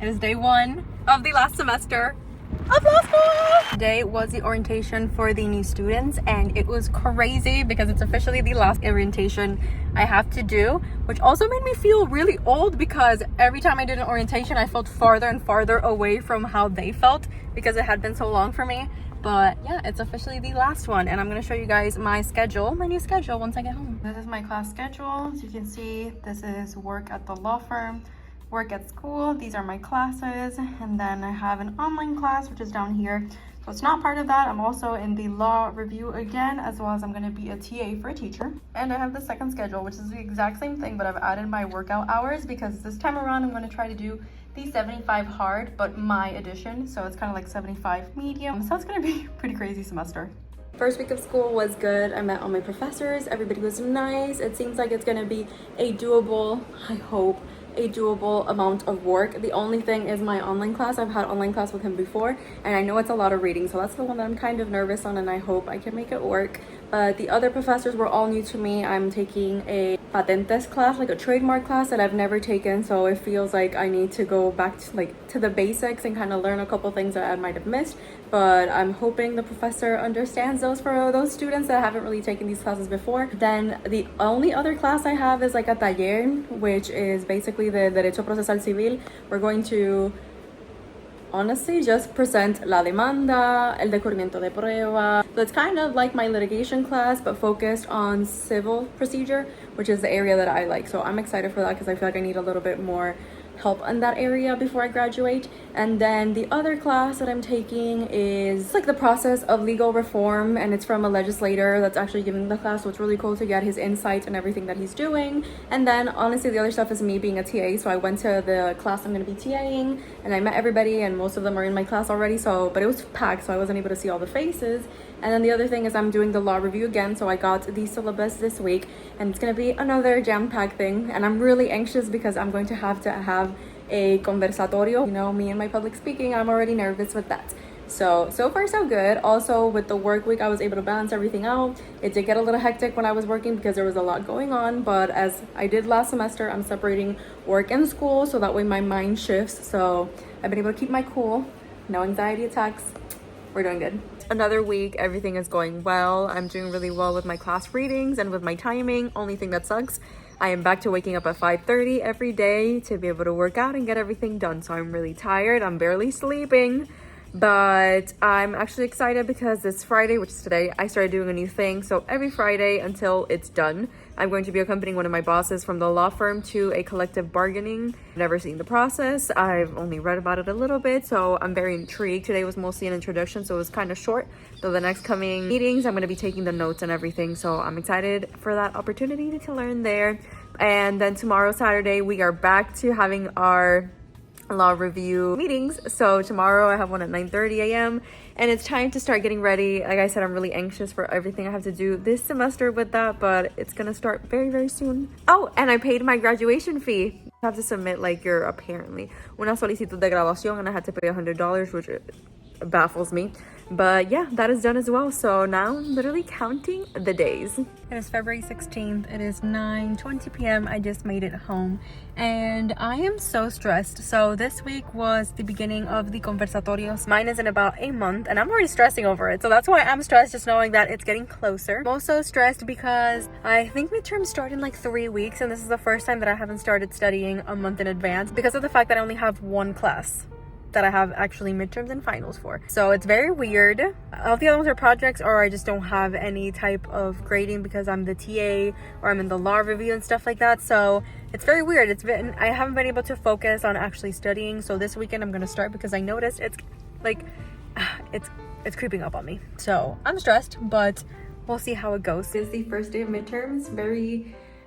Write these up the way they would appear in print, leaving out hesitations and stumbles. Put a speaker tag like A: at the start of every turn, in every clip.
A: It is day 1 of the last semester of law school. Today was the orientation for the new students, and it was crazy because it's officially the last orientation I have to do, which also made me feel really old because every time I did an orientation, I felt farther and farther away from how they felt because it had been so long for me. But yeah, it's officially the last one, and I'm going to show you guys my new schedule once I get home. This is my class schedule. As you can see, this is work at the law firm, work at school. These are my classes, and then I have an online class, which is down here. So it's not part of that. I'm also in the law review again, as well as I'm going to be a TA for a teacher. And I have the second schedule, which is the exact same thing, but I've added my workout hours because this time around I'm going to try to do the 75 hard, but my edition. So it's kind of like 75 medium. So it's going to be a pretty crazy semester. First week of school was good. I met all my professors. Everybody was nice. It seems like it's going to be a doable, I hope, a doable amount of work. The only thing is my online class. I've had online class with him before, and I know it's a lot of reading, so that's the one that I'm kind of nervous on, and I hope I can make it work. But the other professors were all new to me. I'm taking a patentes class, like a trademark class that I've never taken, so it feels like I need to go back to the basics and kind of learn a couple things that I might have missed. But I'm hoping the professor understands those for those students that haven't really taken these classes before. Then the only other class I have is like a taller, which is basically the Derecho Procesal Civil. We're going to honestly just present la demanda, el descubrimiento de prueba. So it's kind of like my litigation class, but focused on civil procedure, which is the area that I like. So I'm excited for that because I feel like I need a little bit more help in that area before I graduate. And then the other class that I'm taking is like the process of legal reform, and it's from a legislator that's actually giving the class, so it's really cool to get his insights and everything that he's doing. And then honestly the other stuff is me being a TA, so I went to the class I'm going to be TAing, and I met everybody, and most of them are in my class already, but it was packed, so I wasn't able to see all the faces. And then the other thing is I'm doing the law review again, so I got the syllabus this week, and it's going to be another jam-packed thing, and I'm really anxious because I'm going to have a conversatorio. You know, me and my public speaking, I'm already nervous with that. So far so good. Also with the work week, I was able to balance everything out. It did get a little hectic when I was working because there was a lot going on, but as I did last semester, I'm separating work and school, so that way my mind shifts. So I've been able to keep my cool, no anxiety attacks. We're doing good. Another week, everything is going well. I'm doing really well with my class readings and with my timing. Only thing that sucks, I am back to waking up at 5:30 every day to be able to work out and get everything done. So I'm really tired. I'm barely sleeping, but I'm actually excited because this Friday, which is today, I started doing a new thing. So every Friday until it's done, I'm going to be accompanying one of my bosses from the law firm to a collective bargaining. I've never seen the process. I've only read about it a little bit, so I'm very intrigued. Today was mostly an introduction, so it was kind of short. So the next coming meetings, I'm going to be taking the notes and everything. So I'm excited for that opportunity to learn there. And then tomorrow, Saturday, we are back to having our law review meetings. So tomorrow I have one at 9:30 a.m. and it's time to start getting ready. Like I said, I'm really anxious for everything I have to do this semester with that, but it's gonna start very, very soon. Oh, and I paid my graduation fee. You have to submit like your apparently una solicitud de graduación, and I had to pay $100, which baffles me. But yeah, that is done as well. So now I'm literally counting the days. It is February 16th. It is 9:20 p.m. I just made it home and I am so stressed. So this week was the beginning of the conversatorios. Mine is in about a month and I'm already stressing over it. So that's why I'm stressed, just knowing that it's getting closer. I'm also stressed because I think midterms start in like 3 weeks, and this is the first time that I haven't started studying a month in advance because of the fact that I only have one class that I have actually midterms and finals for. So it's very weird. All the other ones are projects, or I just don't have any type of grading because I'm the TA or I'm in the law review and stuff like that. So it's very weird. I haven't been able to focus on actually studying. So this weekend I'm gonna start because I noticed it's like it's creeping up on me. So I'm stressed, but we'll see how it goes. It's the first day of midterms.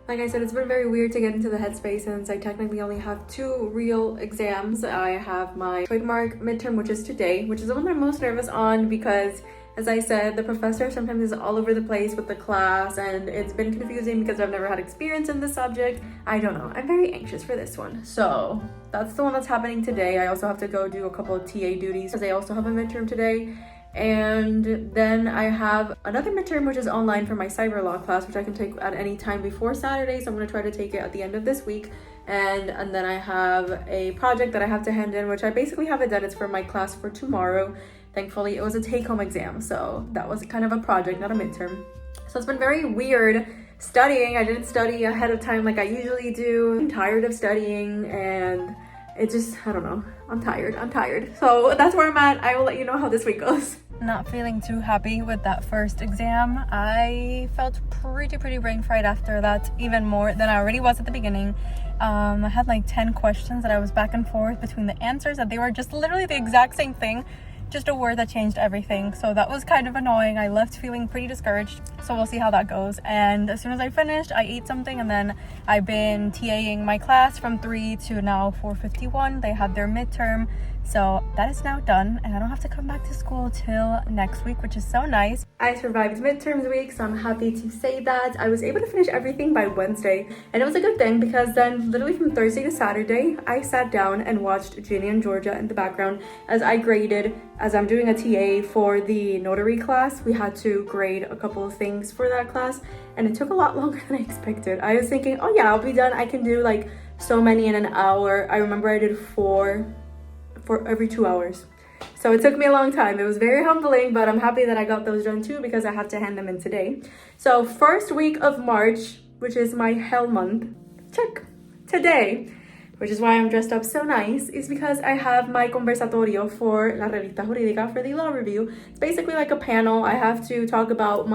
A: Like I said, it's been very weird to get into the headspace since I technically only have 2 real exams. I have my trademark midterm, which is today, which is the one that I'm most nervous on because, as I said, the professor sometimes is all over the place with the class, and it's been confusing because I've never had experience in the subject. I don't know. I'm very anxious for this one. So that's the one that's happening today. I also have to go do a couple of TA duties because I also have a midterm today. And then I have another midterm, which is online for my cyber law class, which I can take at any time before Saturday. So I'm going to try to take it at the end of this week. and then I have a project that I have to hand in, which I basically have it done. It's for my class for tomorrow. Thankfully, it was a take-home exam, so that was kind of a project, not a midterm. So it's been very weird studying. I didn't study ahead of time like I usually do. I'm tired of studying, and it just, I don't know. I'm tired. So that's where I'm at. I will let you know how this week goes. Not feeling too happy with that first exam. I felt pretty brain fried after that, even more than I already was at the beginning. I had like 10 questions that I was back and forth between the answers, and they were just literally the exact same thing, just a word that changed everything. So that was kind of annoying. I left feeling pretty discouraged, so we'll see how that goes. And as soon as I finished, I ate something, and then I've been TAing my class from 3 to now 4:51. They had their midterm, so that is now done, and I don't have to come back to school till next week, which is so nice. I survived midterms week, so I'm happy to say that. I was able to finish everything by Wednesday, and it was a good thing because then literally from Thursday to Saturday, I sat down and watched Ginny and Georgia in the background as I graded. As I'm doing a TA for the notary class, we had to grade a couple of things for that class, and it took a lot longer than I expected. I was thinking, oh yeah, I'll be done. I can do like so many in an hour. I remember I did 4 for every 2 hours. So it took me a long time. It was very humbling, but I'm happy that I got those done too because I had to hand them in today. So first week of March, which is my hell month, check, today, which is why I'm dressed up so nice, is because I have my conversatorio for La Revista Jurídica, for the law review. It's basically like a panel. I have to talk about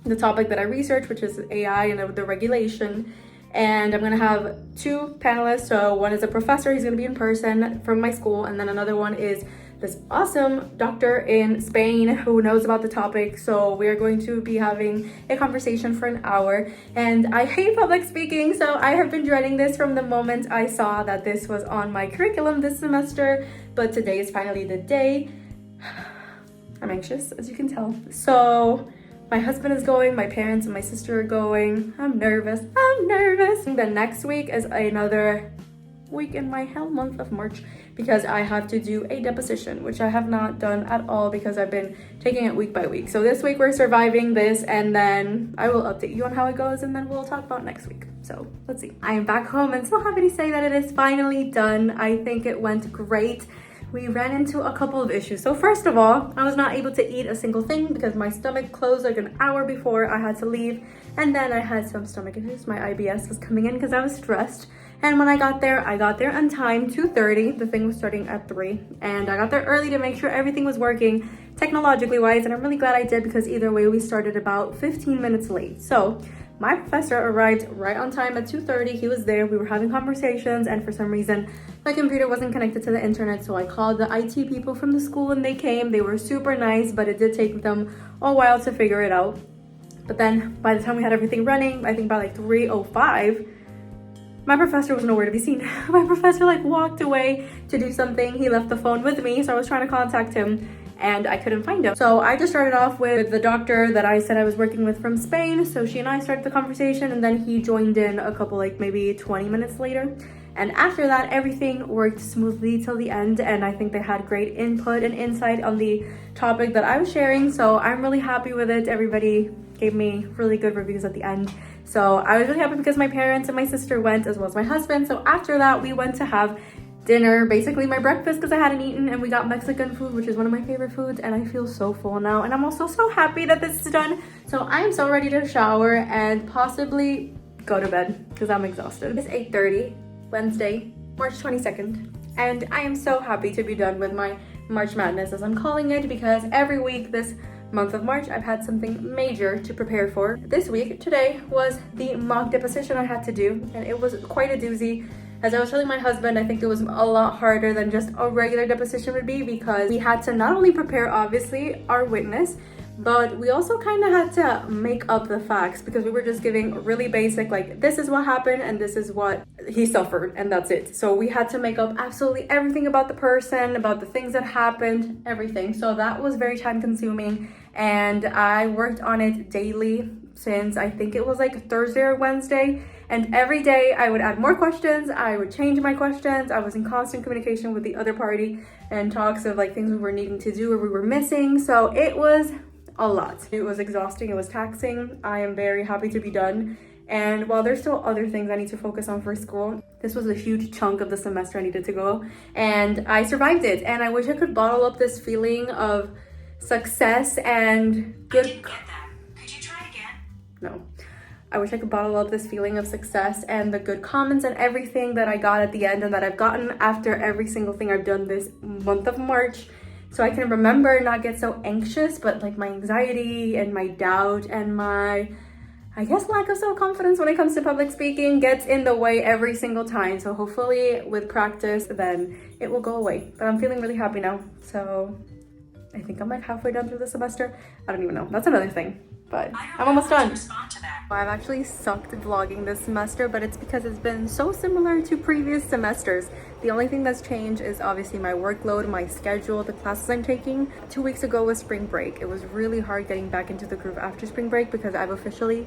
A: the topic that I researched, which is AI and the regulation. And I'm gonna have 2 panelists. So one is a professor, he's gonna be in person from my school, and then another one is this awesome doctor in Spain who knows about the topic. So we're going to be having a conversation for an hour. And I hate public speaking, so I have been dreading this from the moment I saw that this was on my curriculum this semester, but today is finally the day. I'm anxious, as you can tell. So my husband is going, my parents and my sister are going. I'm nervous. The next week is another week in my hell month of March because I have to do a deposition, which I have not done at all because I've been taking it week by week. So this week we're surviving this, and then I will update you on how it goes, and then we'll talk about next week. So let's see. I am back home and so happy to say that it is finally done. I think it went great. We ran into a couple of issues. So first of all, I was not able to eat a single thing because my stomach closed like an hour before I had to leave. And then I had some stomach issues. My IBS was coming in because I was stressed. And when I got there on time, 2:30. The thing was starting at 3. And I got there early to make sure everything was working technologically wise. And I'm really glad I did because either way, we started about 15 minutes late. So my professor arrived right on time at 2:30. He was there. We were having conversations, and for some reason, my computer wasn't connected to the internet. So I called the IT people from the school and they came. They were super nice, but it did take them a while to figure it out. But then by the time we had everything running, I think by like 3:05, my professor was nowhere to be seen. My professor like walked away to do something. He left the phone with me, so I was trying to contact him and I couldn't find him. So I just started off with the doctor that I said I was working with from Spain. So she and I started the conversation, and then he joined in a couple, like maybe 20 minutes later. And after that, everything worked smoothly till the end. And I think they had great input and insight on the topic that I was sharing. So I'm really happy with it. Everybody gave me really good reviews at the end. So I was really happy because my parents and my sister went, as well as my husband. So after that, we went to have dinner, basically my breakfast because I hadn't eaten, and we got Mexican food, which is one of my favorite foods, and I feel so full now. And I'm also so happy that this is done. So I am so ready to shower and possibly go to bed because I'm exhausted. It's 8:30, Wednesday, March 22nd, and I am so happy to be done with my March Madness, as I'm calling it, because every week this month of March I've had something major to prepare for. This week, today, was the mock deposition I had to do, and it was quite a doozy. As I was telling my husband, I think it was a lot harder than just a regular deposition would be, because we had to not only prepare, obviously, our witness, but we also kind of had to make up the facts, because we were just giving really basic, like, this is what happened and this is what he suffered, and that's it. So we had to make up absolutely everything about the person, about the things that happened, everything. So that was very time consuming, and I worked on it daily since I think it was like Thursday or Wednesday. And every day I would add more questions, I would change my questions. I was in constant communication with the other party and talks of like things we were needing to do or we were missing. So it was a lot. It was exhausting, it was taxing. I am very happy to be done. And while there's still other things I need to focus on for school, This was a huge chunk of the semester I needed to go, and I survived it. And I wish I could bottle up this feeling of success and good. I didn't get that. Could you try again? No. I wish I could bottle up this feeling of success and the good comments and everything that I got at the end and that I've gotten after every single thing I've done this month of March. So I can remember, not get so anxious, but like my anxiety and my doubt and my, I guess, lack of self-confidence when it comes to public speaking gets in the way every single time. So hopefully with practice, then it will go away. But I'm feeling really happy now. So I think I'm like halfway done through the semester. I don't even know. That's another thing. But I'm almost done. I've actually sucked vlogging this semester, but it's because it's been so similar to previous semesters. The only thing that's changed is obviously my workload, my schedule, the classes I'm taking. 2 weeks ago was spring break. It was really hard getting back into the groove after spring break because I've officially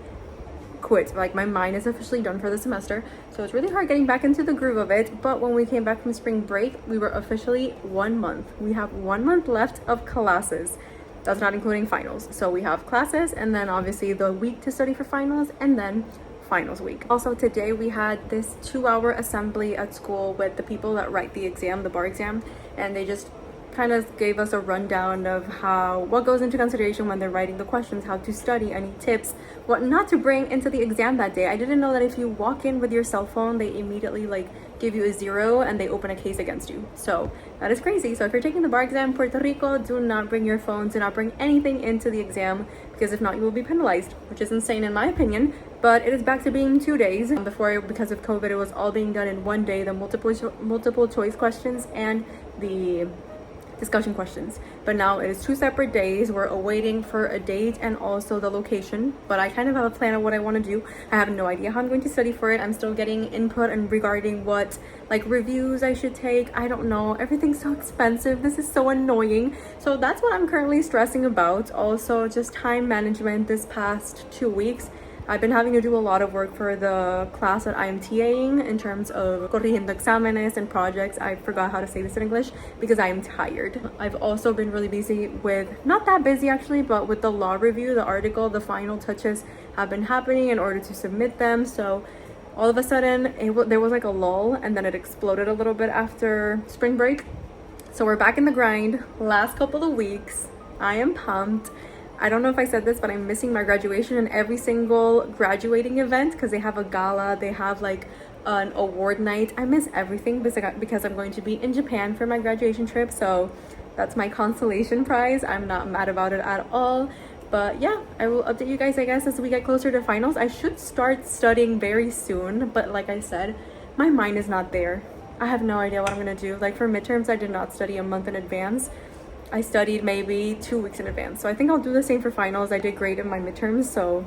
A: quit. Like, my mind is officially done for the semester. So it's really hard getting back into the groove of it. But when we came back from spring break, we were officially 1 month. We have 1 month left of classes. That's not including finals. So we have classes and then obviously the week to study for finals and then finals week. Also today we had this 2-hour assembly at school with the people that write the exam, the bar exam, and they just kind of gave us a rundown of what goes into consideration when they're writing the questions, how to study, any tips, what not to bring into the exam that day. I didn't know that if you walk in with your cell phone, they immediately like give you a 0 and they open a case against you. So that is crazy. So if you're taking the bar exam in Puerto Rico, do not bring your phone, do not bring anything into the exam, because if not, you will be penalized, which is insane in my opinion. But it is back to being 2 days. Before, because of COVID, it was all being done in 1 day, the multiple choice questions and the discussion questions. But now it is 2 separate days. We're awaiting for a date and also the location, but I kind of have a plan of what I want to do. I have no idea how I'm going to study for it. I'm still getting input and regarding what like reviews I should take. I don't know. Everything's so expensive. This is so annoying. So that's what I'm currently stressing about. Also just time management this past 2 weeks. I've been having to do a lot of work for the class that I'm TAing in terms of corrigiendo exámenes and projects. I forgot how to say this in English because I am tired. I've also been really busy with, not that busy actually, but with the law review, the article, the final touches have been happening in order to submit them. So all of a sudden there was like a lull and then it exploded a little bit after spring break. So we're back in the grind. Last couple of weeks, I am pumped. I don't know if I said this, but I'm missing my graduation and every single graduating event because they have a gala, they have like an award night. I miss everything because I'm going to be in Japan for my graduation trip. So that's my consolation prize. I'm not mad about it at all. But yeah, I will update you guys, I guess, as we get closer to finals. I should start studying very soon, but like I said, my mind is not there. I have no idea what I'm gonna do. Like for midterms, I did not study a month in advance. I studied maybe 2 weeks in advance. So I think I'll do the same for finals. I did great in my midterms, so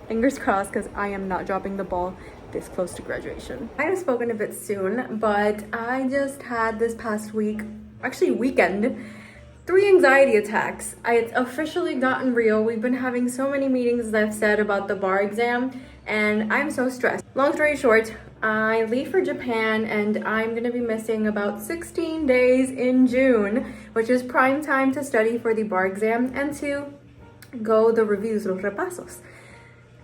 A: fingers crossed because I am not dropping the ball this close to graduation. I have spoken a bit soon, but I just had this past week, actually weekend, 3 anxiety attacks. It's officially gotten real. We've been having so many meetings, as I've said, about the bar exam, and I'm so stressed. Long story short, I leave for Japan and I'm gonna be missing about 16 days in June, which is prime time to study for the bar exam and to go the reviews, los repasos.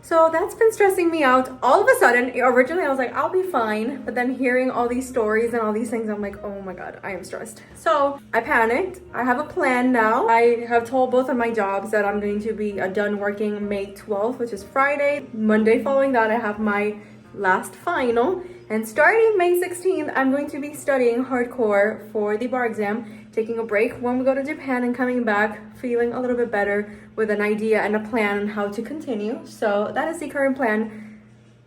A: So that's been stressing me out. All of a sudden, originally I was like, I'll be fine. But then hearing all these stories and all these things, I'm like, oh my God, I am stressed. So I panicked. I have a plan now. I have told both of my jobs that I'm going to be done working May 12th, which is Friday. Monday following that, I have my last final. And starting May 16th, I'm going to be studying hardcore for the bar exam, taking a break when we go to Japan and coming back feeling a little bit better with an idea and a plan on how to continue. So that is the current plan,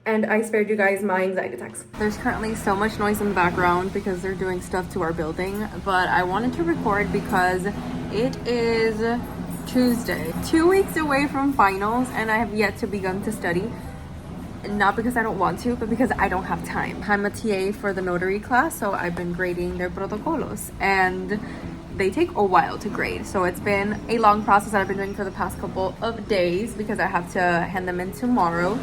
A: and I spared you guys my anxiety attacks. There's currently so much noise in the background because they're doing stuff to our building, but I wanted to record because it is Tuesday, 2 weeks away from finals, and I have yet to begin to study. Not because I don't want to, but because I don't have time. I'm a TA for the notary class, so I've been grading their protocolos, and they take a while to grade. So it's been a long process that I've been doing for the past couple of days because I have to hand them in tomorrow.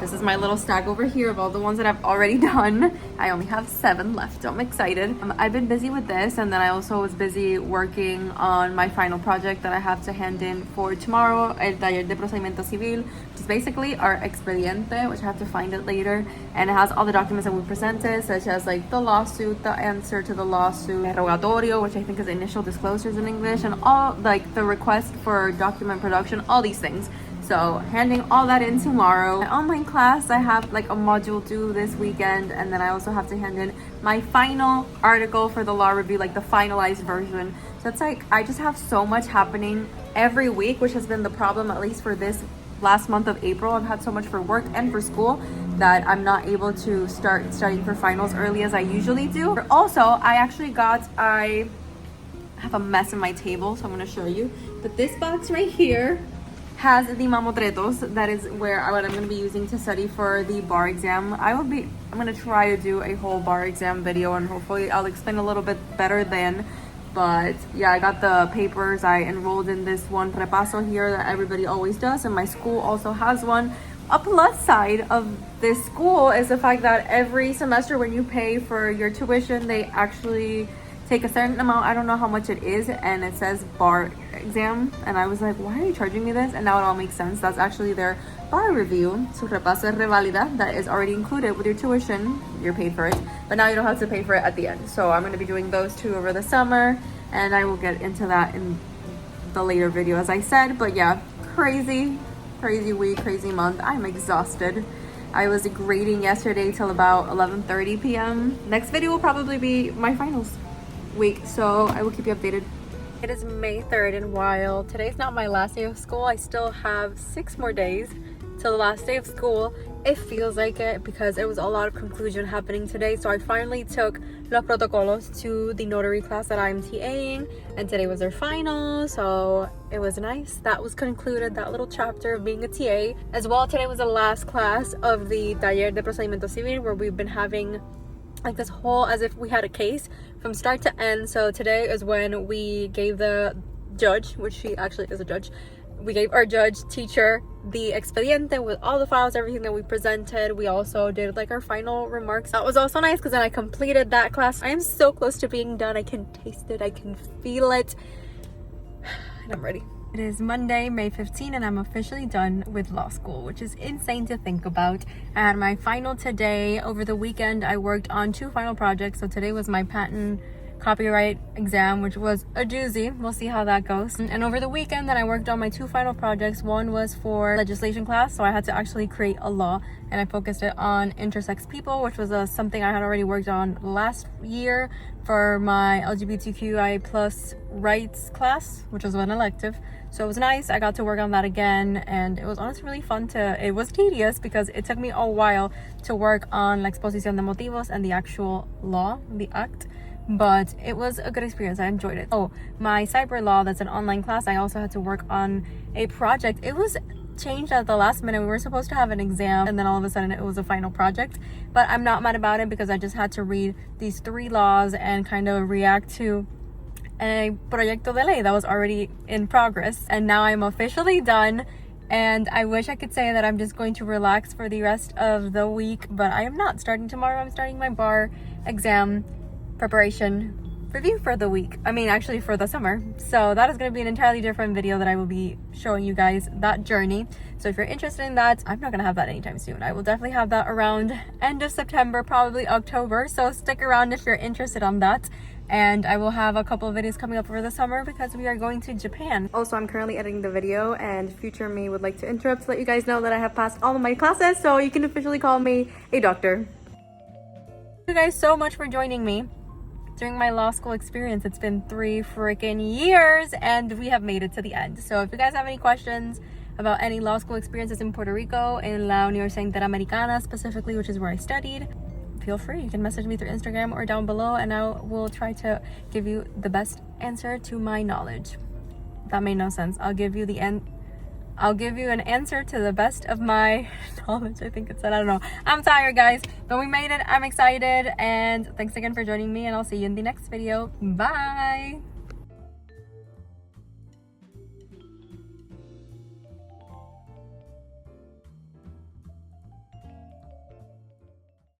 A: This is my little stack over here of all the ones that I've already done. I only have 7 left, so I'm excited. I've been busy with this, and then I also was busy working on my final project that I have to hand in for tomorrow, El Taller de Procedimiento Civil, which is basically our expediente, which I have to find it later. And it has all the documents that we presented, such as like the lawsuit, the answer to the lawsuit, rogatorio, which I think is initial disclosures in English, and all like the request for document production, all these things. So handing all that in tomorrow. My online class, I have like a module due this weekend, and then I also have to hand in my final article for the law review, like the finalized version. So it's like I just have so much happening every week, which has been the problem, at least for this last month of April. I've had so much for work and for school that I'm not able to start studying for finals early as I usually do. Also, I have a mess in my table, so I'm going to show you. But this box right here has the mamotretos. That is what I'm going to be using to study for the bar exam. I'm going to try to do a whole bar exam video, and hopefully I'll explain a little bit better then. But yeah, I got the papers. I enrolled in this one repaso here that everybody always does, and my school also has one. A plus side of this school is the fact that every semester when you pay for your tuition, they actually take a certain amount. I don't know how much it is, and it says bar exam, and I was like, why are you charging me this? And now it all makes sense. That's actually their bar review, su repaso revalida, that is already included with your tuition. You're paid for it, but now you don't have to pay for it at the end. So I'm going to be doing those 2 over the summer, and I will get into that in the later video, as I said. But yeah, crazy week, crazy month. I'm exhausted. I was grading yesterday till about 11:30 p.m. Next video will probably be my finals week, so I will keep you updated. It is May 3rd, and while today's not my last day of school, I still have 6 more days till the last day of school. It feels like it because there was a lot of conclusion happening today. So I finally took los protocolos to the notary class that I'm TAing, and today was their final, so it was nice. That was concluded, that little chapter of being a TA. As well, today was the last class of the Taller de Procedimiento Civil, where we've been having like this whole, as if we had a case from start to end. So today is when we gave the judge, which she actually is a judge, we gave our judge teacher the expediente with all the files, everything that we presented. We also did like our final remarks. That was also nice because then I completed that class. I am so close to being done. I can taste it, I can feel it, and I'm ready. It is Monday, May 15, and I'm officially done with law school, which is insane to think about. I had my final today. Over the weekend, I worked on 2 final projects. So today was my patent copyright exam, which was a doozy. We'll see how that goes. And over the weekend, then I worked on my 2 final projects. One was for legislation class, so I had to actually create a law, and I focused it on intersex people, which was something I had already worked on last year for my LGBTQI plus rights class, which was an elective. So it was nice. I got to work on that again, and it was honestly really fun it was tedious because it took me a while to work on la exposición de motivos and the actual law, the act, but it was a good experience. I enjoyed it. Oh, my cyber law, that's an online class, I also had to work on a project. It was changed at the last minute. We were supposed to have an exam, and then all of a sudden it was a final project, but I'm not mad about it because I just had to read these 3 laws and kind of react to a proyecto de ley that was already in progress. And now I'm officially done, and I wish I could say that I'm just going to relax for the rest of the week, but I am not. Starting tomorrow, I'm starting my bar exam preparation review for the week. Actually for the summer. So that is going to be an entirely different video that I will be showing you guys that journey. So if you're interested in that, I'm not going to have that anytime soon. I will definitely have that around end of September, probably October. So stick around if you're interested on that. And I will have a couple of videos coming up over the summer because we are going to Japan. Also, I'm currently editing the video, and future me would like to interrupt to let you guys know that I have passed all of my classes, so you can officially call me a doctor. Thank you guys so much for joining me during my law school experience. It's been 3 freaking years, and we have made it to the end. So if you guys have any questions about any law school experiences in Puerto Rico, in La Universidad Interamericana specifically, which is where I studied, feel free. You can message me through Instagram or down below, and I will try to give you the best answer to my knowledge. That made no sense. I'll give you an answer to the best of my knowledge. I think it said, I don't know. I'm tired, guys, but we made it. I'm excited, and thanks again for joining me, and I'll see you in the next video. Bye.